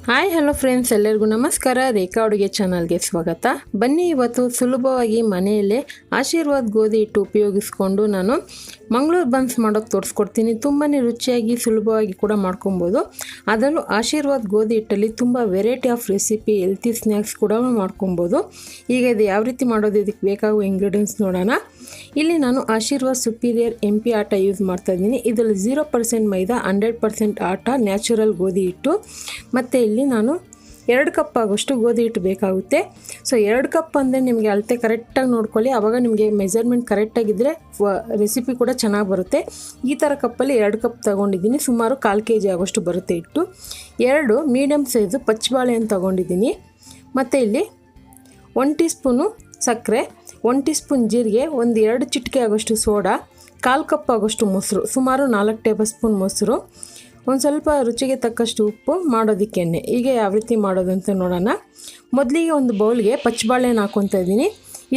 Hi hello friends, ಎಲ್ಲರಿಗೂ ನಮಸ್ಕಾರ. ರೇಖಾ ಅಡುಗೆ ಚಾನಲ್ಗೆ ಸ್ವಾಗತ. ಬನ್ನಿ, ಇವತ್ತು ಸುಲಭವಾಗಿ ಮನೆಯಲ್ಲೇ ಆಶೀರ್ವಾದ್ ಗೋಧಿ ಹಿಟ್ಟು ಉಪಯೋಗಿಸ್ಕೊಂಡು ನಾನು ಮಂಗಳೂರು ಬನ್ಸ್ ಮಾಡೋಕ್ಕೆ ತೋರಿಸ್ಕೊಡ್ತೀನಿ. ತುಂಬಾ ರುಚಿಯಾಗಿ ಸುಲಭವಾಗಿ ಕೂಡ ಮಾಡ್ಕೊಬೋದು. ಅದರಲ್ಲೂ ಆಶೀರ್ವಾದ್ ಗೋಧಿ ಹಿಟ್ಟಲ್ಲಿ ತುಂಬ variety of recipe, healthy snacks ಕೂಡ ಮಾಡ್ಕೊಬೋದು. ಈಗ ಇದು ಯಾವ ರೀತಿ ಮಾಡೋದು, ಇದಕ್ಕೆ ಬೇಕಾಗುವ ಇಂಗ್ರೀಡಿಯೆಂಟ್ಸ್ ನೋಡೋಣ. ಇಲ್ಲಿ ನಾನು ಆಶೀರ್ವಾದ್ ಸುಪೀರಿಯರ್ MP ಆಟ ಯೂಸ್ ಮಾಡ್ತಾಯಿದ್ದೀನಿ. ಇದರಲ್ಲಿ 0% ಮೈದಾ, 100% ಆಟ, ನ್ಯಾಚುರಲ್ ಗೋಧಿ ಹಿಟ್ಟು. ಮತ್ತು ಇಲ್ಲಿ ನಾನು 2 ಕಪ್ ಆಗೋಷ್ಟು ಗೋಧಿ ಹಿಟ್ಟು ಬೇಕಾಗುತ್ತೆ. ಸೊ 2 ಕಪ್ ಅಂದರೆ ನಿಮಗೆ ಅಳತೆ ಕರೆಕ್ಟಾಗಿ ನೋಡ್ಕೊಳ್ಳಿ. ಆವಾಗ ನಿಮಗೆ ಮೆಜರ್ಮೆಂಟ್ ಕರೆಕ್ಟಾಗಿದ್ದರೆ ರೆಸಿಪಿ ಕೂಡ ಚೆನ್ನಾಗಿ ಬರುತ್ತೆ. ಈ ಥರ ಕಪ್ಪಲ್ಲಿ 2 ಕಪ್ ತೊಗೊಂಡಿದ್ದೀನಿ. ಸುಮಾರು 1/4 kg ಆಗೋಷ್ಟು ಬರುತ್ತೆ ಹಿಟ್ಟು. 2 ಮೀಡಿಯಮ್ ಸೈಜು ಪಚ್ಚಬಾಳೆಹಣ್ಣು ತೊಗೊಂಡಿದ್ದೀನಿ. ಮತ್ತು ಇಲ್ಲಿ 1 ಟೀ ಸ್ಪೂನು ಸಕ್ಕರೆ, 1 ಟೀ ಸ್ಪೂನ್ ಜೀರಿಗೆ, 2 ಚಿಟಿಕೆ ಆಗೋಷ್ಟು ಸೋಡಾ, 1/4 ಕಪ್ ಆಗೋಷ್ಟು ಮೊಸರು, ಸುಮಾರು 4 ಟೇಬಲ್ ಸ್ಪೂನ್ ಮೊಸರು, ಒಂದು ಸ್ವಲ್ಪ ರುಚಿಗೆ ತಕ್ಕಷ್ಟು ಉಪ್ಪು, ಮಾಡೋದಕ್ಕೆ ಎಣ್ಣೆ. ಈಗ ಯಾವ ರೀತಿ ಮಾಡೋದು ಅಂತ ನೋಡೋಣ. ಮೊದಲಿಗೆ ಒಂದು ಬೌಲ್ಗೆ ಪಚ್ಚಬಾಳೆಹಣ್ಣು ಹಾಕ್ಕೊತಾ ಇದ್ದೀನಿ.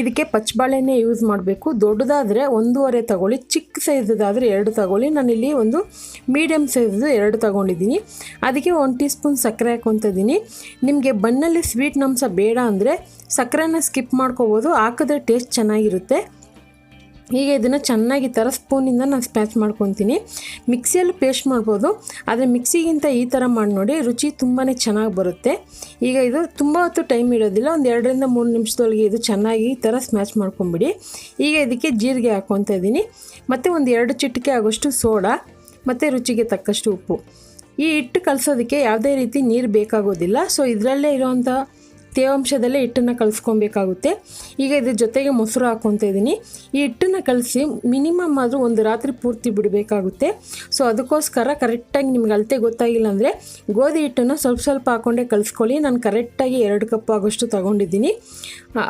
ಇದಕ್ಕೆ ಪಚ್ಚಬಾಳೆಹಣ್ಣೆ ಯೂಸ್ ಮಾಡಬೇಕು. ದೊಡ್ಡದಾದರೆ 1.5 ತಗೊಳ್ಳಿ, ಚಿಕ್ಕ ಸೈಜದಾದರೆ 2 ತಗೊಳ್ಳಿ. ನಾನಿಲ್ಲಿ ಒಂದು ಮೀಡಿಯಮ್ ಸೈಜದು 2 ತೊಗೊಂಡಿದ್ದೀನಿ. ಅದಕ್ಕೆ 1 ಟೀ ಸ್ಪೂನ್ ಸಕ್ಕರೆ ಹಾಕ್ಕೊತಾ ಇದ್ದೀನಿ. ನಿಮಗೆ ಬನ್ನಲ್ಲಿ ಸ್ವೀಟ್ ಅಂಶ ಬೇಡ ಅಂದರೆ ಸಕ್ಕರೆನ ಸ್ಕಿಪ್ ಮಾಡ್ಕೋಬೋದು, ಹಾಕಿದ್ರೆ ಟೇಸ್ಟ್ ಚೆನ್ನಾಗಿರುತ್ತೆ. ಈಗ ಇದನ್ನು ಚೆನ್ನಾಗಿ ಥರ ಸ್ಪೂನಿಂದ ನಾನು ಸ್ಮ್ಯಾಚ್ ಮಾಡ್ಕೊತೀನಿ. ಮಿಕ್ಸಿಯಲ್ಲಿ ಪೇಸ್ಟ್ ಮಾಡ್ಬೋದು, ಆದರೆ ಮಿಕ್ಸಿಗಿಂತ ಈ ಥರ ಮಾಡಿ ನೋಡಿ, ರುಚಿ ತುಂಬಾ ಚೆನ್ನಾಗಿ ಬರುತ್ತೆ. ಈಗ ಇದು ತುಂಬ ಹೊತ್ತು ಟೈಮ್ ಇರೋದಿಲ್ಲ, ಒಂದು 2 ರಿಂದ 3 ನಿಮಿಷದೊಳಗೆ ಇದು ಚೆನ್ನಾಗಿ ಈ ಥರ ಸ್ಮ್ಯಾಚ್ ಮಾಡ್ಕೊಂಬಿಡಿ. ಈಗ ಇದಕ್ಕೆ ಜೀರಿಗೆ ಹಾಕ್ಕೊತಾ ಇದ್ದೀನಿ, ಮತ್ತು 2 ಚಿಟಿಕೆ ಆಗೋಷ್ಟು ಸೋಡಾ, ಮತ್ತು ರುಚಿಗೆ ತಕ್ಕಷ್ಟು ಉಪ್ಪು. ಈ ಹಿಟ್ಟು ಕಲಸೋದಕ್ಕೆ ಯಾವುದೇ ರೀತಿ ನೀರು ಬೇಕಾಗೋದಿಲ್ಲ. ಸೊ ಇದರಲ್ಲೇ ಇರೋವಂಥ ತೇವಾಂಶದಲ್ಲೇ ಹಿಟ್ಟನ್ನು ಕಲಿಸ್ಕೊಬೇಕಾಗುತ್ತೆ. ಈಗ ಇದ್ರ ಜೊತೆಗೆ ಮೊಸರು ಹಾಕ್ಕೊತಾ ಇದ್ದೀನಿ. ಈ ಹಿಟ್ಟನ್ನು ಕಲಸಿ ಮಿನಿಮಮ್ ಆದರೂ ಒಂದು ರಾತ್ರಿ ಪೂರ್ತಿ ಬಿಡಬೇಕಾಗುತ್ತೆ. ಸೊ ಅದಕ್ಕೋಸ್ಕರ ಕರೆಕ್ಟಾಗಿ ನಿಮ್ಗೆ ಅಳತೆ ಗೊತ್ತಾಗಿಲ್ಲ ಅಂದರೆ ಗೋಧಿ ಹಿಟ್ಟನ್ನು ಸ್ವಲ್ಪ ಸ್ವಲ್ಪ ಹಾಕ್ಕೊಂಡೇ ಕಲಿಸ್ಕೊಳ್ಳಿ. ನಾನು ಕರೆಕ್ಟಾಗಿ 2 ಕಪ್ ಆಗೋಷ್ಟು ತೊಗೊಂಡಿದ್ದೀನಿ.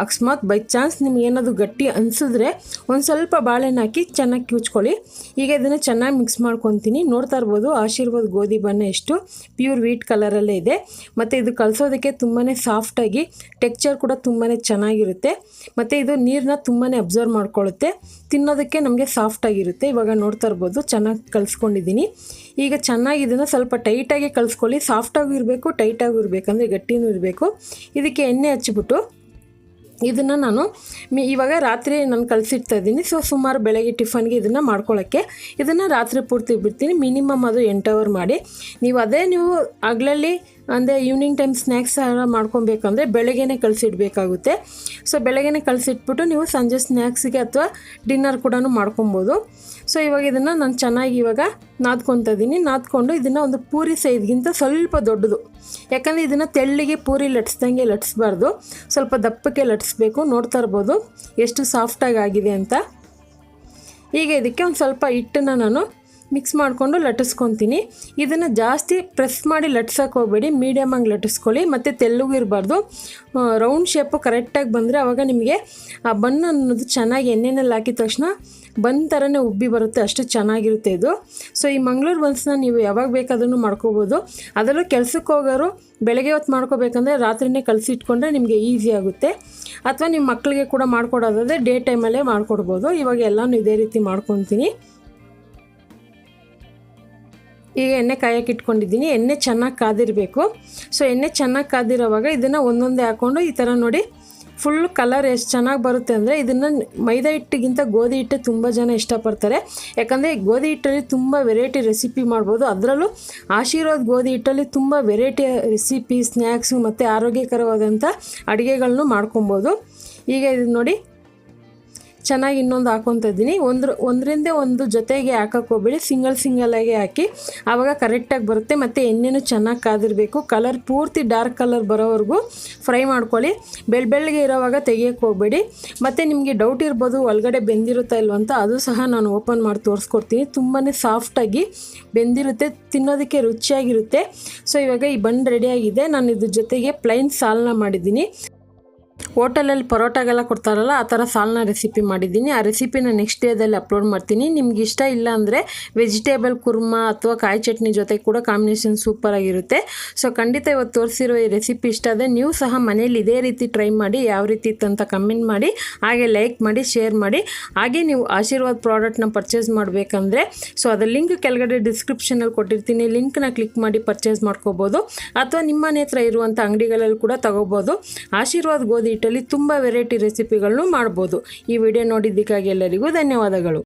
ಅಕಸ್ಮಾತ್ ಬೈ ಚಾನ್ಸ್ ನಿಮ್ಗೆ ಏನಾದರೂ ಗಟ್ಟಿ ಅನಿಸಿದ್ರೆ ಒಂದು ಸ್ವಲ್ಪ ಬಾಳೆಹಣ್ಣು ಹಾಕಿ ಚೆನ್ನಾಗಿ ಕಿವುಚ್ಕೊಳ್ಳಿ. ಈಗ ಇದನ್ನು ಚೆನ್ನಾಗಿ ಮಿಕ್ಸ್ ಮಾಡ್ಕೊತೀನಿ. ನೋಡ್ತಾ ಇರ್ಬೋದು ಆಶೀರ್ವಾದ್ ಗೋಧಿ ಬಣ್ಣ ಎಷ್ಟು ಪ್ಯೂರ್ ವೀಟ್ ಕಲರಲ್ಲೇ ಇದೆ. ಮತ್ತು ಇದು ಕಲಿಸೋದಕ್ಕೆ ತುಂಬಾ ಸಾಫ್ಟಾಗಿ, ಟೆಕ್ಸ್ಚರ್ ಕೂಡ ತುಂಬಾ ಚೆನ್ನಾಗಿರುತ್ತೆ. ಮತ್ತು ಇದು ನೀರನ್ನ ತುಂಬಾ ಅಬ್ಸರ್ವ್ ಮಾಡ್ಕೊಳ್ಳುತ್ತೆ, ತಿನ್ನೋದಕ್ಕೆ ನಮಗೆ ಸಾಫ್ಟಾಗಿರುತ್ತೆ. ಇವಾಗ ನೋಡ್ತಾ ಇರ್ಬೋದು ಚೆನ್ನಾಗಿ ಕಲಿಸ್ಕೊಂಡಿದ್ದೀನಿ. ಈಗ ಚೆನ್ನಾಗಿ ಇದನ್ನು ಸ್ವಲ್ಪ ಟೈಟಾಗಿ ಕಲಿಸ್ಕೊಳ್ಳಿ. ಸಾಫ್ಟಾಗೂ ಇರಬೇಕು, ಟೈಟಾಗೂ ಇರಬೇಕು, ಅಂದರೆ ಗಟ್ಟಿನೂ ಇರಬೇಕು. ಇದಕ್ಕೆ ಎಣ್ಣೆ ಹಚ್ಚಿಬಿಟ್ಟು ಇದನ್ನು ನಾನು ಇವಾಗ ರಾತ್ರಿ ನಾನು ಕಲಸಿಡ್ತಾ ಇದ್ದೀನಿ. ಸೊ ಸುಮಾರು ಬೆಳಗ್ಗೆ ಟಿಫನ್ಗೆ ಇದನ್ನು ಮಾಡ್ಕೊಳ್ಳೋಕ್ಕೆ ಇದನ್ನು ರಾತ್ರಿ ಪೂರ್ತಿ ಬಿಡ್ತೀನಿ. ಮಿನಿಮಮ್ ಅದು 8 ಅವರ್ ಮಾಡಿ. ನೀವು ಹಗಲಲ್ಲಿ ಅಂದರೆ ಈವ್ನಿಂಗ್ ಟೈಮ್ ಸ್ನ್ಯಾಕ್ಸ್ ಮಾಡ್ಕೊಬೇಕಂದ್ರೆ ಬೆಳಗ್ಗೆನೇ ಕಲಸಿಡಬೇಕಾಗುತ್ತೆ. ಸೊ ಬೆಳಗ್ಗೆನೇ ಕಲಸಿಟ್ಬಿಟ್ಟು ನೀವು ಸಂಜೆ ಸ್ನ್ಯಾಕ್ಸಿಗೆ ಅಥವಾ ಡಿನ್ನರ್ ಕೂಡ ಮಾಡ್ಕೊಬೋದು. ಸೊ ಇವಾಗ ಇದನ್ನು ನಾನು ಚೆನ್ನಾಗಿ ಇವಾಗ ನಾದ್ಕೊತಾ ಇದ್ದೀನಿ. ನಾದ್ಕೊಂಡು ಇದನ್ನು ಒಂದು ಪೂರಿ ಸೈಜ್ಗಿಂತ ಸ್ವಲ್ಪ ದೊಡ್ಡದು, ಯಾಕಂದರೆ ಇದನ್ನು ತೆಳ್ಳಿಗೆ ಪೂರಿ ಲಟ್ಸ್ದಂಗೆ ಲಟ್ಸ್ಬಾರ್ದು, ಸ್ವಲ್ಪ ದಪ್ಪಕ್ಕೆ ಲಟ್ಸ್ಬೇಕು. ನೋಡ್ತಾ ಇರ್ಬೋದು ಎಷ್ಟು ಸಾಫ್ಟಾಗಿ ಆಗಿದೆ ಅಂತ. ಈಗ ಇದಕ್ಕೆ ಒಂದು ಸ್ವಲ್ಪ ಹಿಟ್ಟನ್ನು ನಾನು ಮಿಕ್ಸ್ ಮಾಡಿಕೊಂಡು ಲಟ್ಟಿಸ್ಕೊತೀನಿ. ಇದನ್ನು ಜಾಸ್ತಿ ಪ್ರೆಸ್ ಮಾಡಿ ಲಟ್ಸೋಕೆ ಹೋಗಬೇಡಿ, ಮೀಡಿಯಮಾಗಿ ಲಟ್ಟಿಸ್ಕೊಳ್ಳಿ. ಮತ್ತು ತೆಳ್ಳಗೂ ಇರಬಾರ್ದು, ರೌಂಡ್ ಶೇಪು ಕರೆಕ್ಟಾಗಿ ಬಂದರೆ ಆವಾಗ ನಿಮಗೆ ಆ ಬನ್ ಅನ್ನೋದು ಚೆನ್ನಾಗಿ ಎಣ್ಣೆನಲ್ಲಿ ಹಾಕಿದ ತಕ್ಷಣ ಬನ್ ಥರನೇ ಉಬ್ಬಿ ಬರುತ್ತೆ, ಅಷ್ಟು ಚೆನ್ನಾಗಿರುತ್ತೆ ಇದು. ಸೊ ಈ ಮಂಗಳೂರು ಬನ್ಸ್ನ ನೀವು ಯಾವಾಗ ಬೇಕಾದ್ರೂ ಮಾಡ್ಕೋಬೋದು. ಅದರಲ್ಲೂ ಕೆಲಸಕ್ಕೆ ಹೋಗೋರು ಬೆಳಗ್ಗೆ ಹೊತ್ತು ಮಾಡ್ಕೋಬೇಕಂದ್ರೆ ರಾತ್ರಿನೇ ಕಲಸಿಟ್ಕೊಂಡ್ರೆ ನಿಮಗೆ ಈಸಿ ಆಗುತ್ತೆ. ಅಥವಾ ನಿಮ್ಮ ಮಕ್ಕಳಿಗೆ ಕೂಡ ಮಾಡ್ಕೊಡೋದಾದರೆ ಡೇ ಟೈಮಲ್ಲೇ ಮಾಡಿಕೊಡ್ಬೋದು. ಇವಾಗ ಎಲ್ಲನೂ ಇದೇ ರೀತಿ ಮಾಡ್ಕೊತೀನಿ. ಈಗ ಎಣ್ಣೆ ಕಾಯಕ್ಕೆ ಇಟ್ಕೊಂಡಿದ್ದೀನಿ. ಎಣ್ಣೆ ಚೆನ್ನಾಗಿ ಕಾದಿರಬೇಕು. ಸೊ ಎಣ್ಣೆ ಚೆನ್ನಾಗಿ ಕಾದಿರೋವಾಗ ಇದನ್ನು ಒಂದೊಂದೇ ಹಾಕ್ಕೊಂಡು ಈ ಥರ ನೋಡಿ ಫುಲ್ ಕಲರ್ ಎಷ್ಟು ಚೆನ್ನಾಗಿ ಬರುತ್ತೆ ಅಂದರೆ, ಇದನ್ನು ಮೈದಾ ಹಿಟ್ಟಿಗಿಂತ ಗೋಧಿ ಹಿಟ್ಟು ತುಂಬ ಜನ ಇಷ್ಟಪಡ್ತಾರೆ. ಯಾಕಂದರೆ ಗೋಧಿ ಹಿಟ್ಟಲ್ಲಿ ತುಂಬ ವೆರೈಟಿ ರೆಸಿಪಿ ಮಾಡ್ಬೋದು. ಅದರಲ್ಲೂ ಆಶೀರ್ವಾದ್ ಗೋಧಿ ಹಿಟ್ಟಲ್ಲಿ ತುಂಬ ವೆರೈಟಿ ರೆಸಿಪಿ, ಸ್ನ್ಯಾಕ್ಸು ಮತ್ತು ಆರೋಗ್ಯಕರವಾದಂಥ ಅಡುಗೆಗಳನ್ನೂ ಮಾಡ್ಕೊಬೋದು. ಈಗ ಇದು ನೋಡಿ ಚೆನ್ನಾಗಿ ಇನ್ನೊಂದು ಹಾಕ್ಕೊತಾ ಇದ್ದೀನಿ. ಒಂದರಿಂದ ಒಂದು ಜೊತೆಗೆ ಹಾಕೋಕ್ಕೆ ಹೋಗ್ಬೇಡಿ, ಸಿಂಗಲಾಗಿ ಹಾಕಿ, ಆವಾಗ ಕರೆಕ್ಟಾಗಿ ಬರುತ್ತೆ. ಮತ್ತು ಎಣ್ಣೆನೂ ಚೆನ್ನಾಗಿ ಕಾದಿರಬೇಕು. ಕಲರ್ ಪೂರ್ತಿ ಡಾರ್ಕ್ ಕಲರ್ ಬರೋವರೆಗೂ ಫ್ರೈ ಮಾಡ್ಕೊಳ್ಳಿ. ಬೆಳ್ಳಗೆ ಇರೋವಾಗ ತೆಗಿಯೋಕ್ಕೆ ಹೋಗಬೇಡಿ. ಮತ್ತು ನಿಮಗೆ ಡೌಟ್ ಇರ್ಬೋದು ಒಳಗಡೆ ಬೆಂದಿರುತ್ತಾ ಇಲ್ವ ಅಂತ, ಅದು ಸಹ ನಾನು ಓಪನ್ ಮಾಡಿ ತೋರಿಸ್ಕೊಡ್ತೀನಿ. ತುಂಬಾ ಸಾಫ್ಟಾಗಿ ಬೆಂದಿರುತ್ತೆ, ತಿನ್ನೋದಕ್ಕೆ ರುಚಿಯಾಗಿರುತ್ತೆ. ಸೊ ಇವಾಗ ಈ ಬನ್ ರೆಡಿಯಾಗಿದೆ. ನಾನು ಇದ್ರ ಜೊತೆಗೆ ಪ್ಲೈನ್ ಸಾಲನ್ನ ಮಾಡಿದ್ದೀನಿ. ಹೋಟೆಲಲ್ಲಿ ಪರೋಟಾಗೆಲ್ಲ ಕೊಡ್ತಾರಲ್ಲ ಆ ಥರ ಸಾಲ್ನ ರೆಸಿಪಿ ಮಾಡಿದ್ದೀನಿ. ಆ ರೆಸಿಪಿನ ನೆಕ್ಸ್ಟ್ ಡೇದಲ್ಲಿ ಅಪ್ಲೋಡ್ ಮಾಡ್ತೀನಿ. ನಿಮ್ಗೆ ಇಷ್ಟ ಇಲ್ಲ ಅಂದರೆ ವೆಜಿಟೇಬಲ್ ಕುರ್ಮಾ ಅಥವಾ ಕಾಯಿ ಚಟ್ನಿ ಜೊತೆ ಕೂಡ ಕಾಂಬಿನೇಷನ್ ಸೂಪರಾಗಿರುತ್ತೆ. ಸೊ ಖಂಡಿತ ಇವತ್ತು ತೋರಿಸಿರೋ ಈ ರೆಸಿಪಿ ಇಷ್ಟ ಆದರೆ ನೀವು ಸಹ ಮನೇಲಿ ಇದೇ ರೀತಿ ಟ್ರೈ ಮಾಡಿ, ಯಾವ ರೀತಿ ಇತ್ತು ಅಂತ ಕಮೆಂಟ್ ಮಾಡಿ, ಹಾಗೆ ಲೈಕ್ ಮಾಡಿ, ಶೇರ್ ಮಾಡಿ. ಹಾಗೆ ನೀವು ಆಶೀರ್ವಾದ್ ಪ್ರಾಡಕ್ಟ್ನ ಪರ್ಚೇಸ್ ಮಾಡಬೇಕಂದ್ರೆ ಸೊ ಅದರ ಲಿಂಕ್ ಕೆಳಗಡೆ ಡಿಸ್ಕ್ರಿಪ್ಷನಲ್ಲಿ ಕೊಟ್ಟಿರ್ತೀನಿ. ಲಿಂಕ್ನ ಕ್ಲಿಕ್ ಮಾಡಿ ಪರ್ಚೇಸ್ ಮಾಡ್ಕೋಬೋದು ಅಥವಾ ನಿಮ್ಮ ಮನೆ ಹತ್ರ ಇರುವಂಥ ಅಂಗಡಿಗಳಲ್ಲಿ ಕೂಡ ತಗೋಬೋದು. ಆಶೀರ್ವಾದ್ ಗೋಧಿ ಹಿಟ್ಟಲ್ಲಿ ತುಂಬ ವೆರೈಟಿ ರೆಸಿಪಿಗಳನ್ನು ಮಾಡ್ಬೋದು. ಈ ವಿಡಿಯೋ ನೋಡಿದ್ದಕ್ಕಾಗಿ ಎಲ್ಲರಿಗೂ ಧನ್ಯವಾದಗಳು.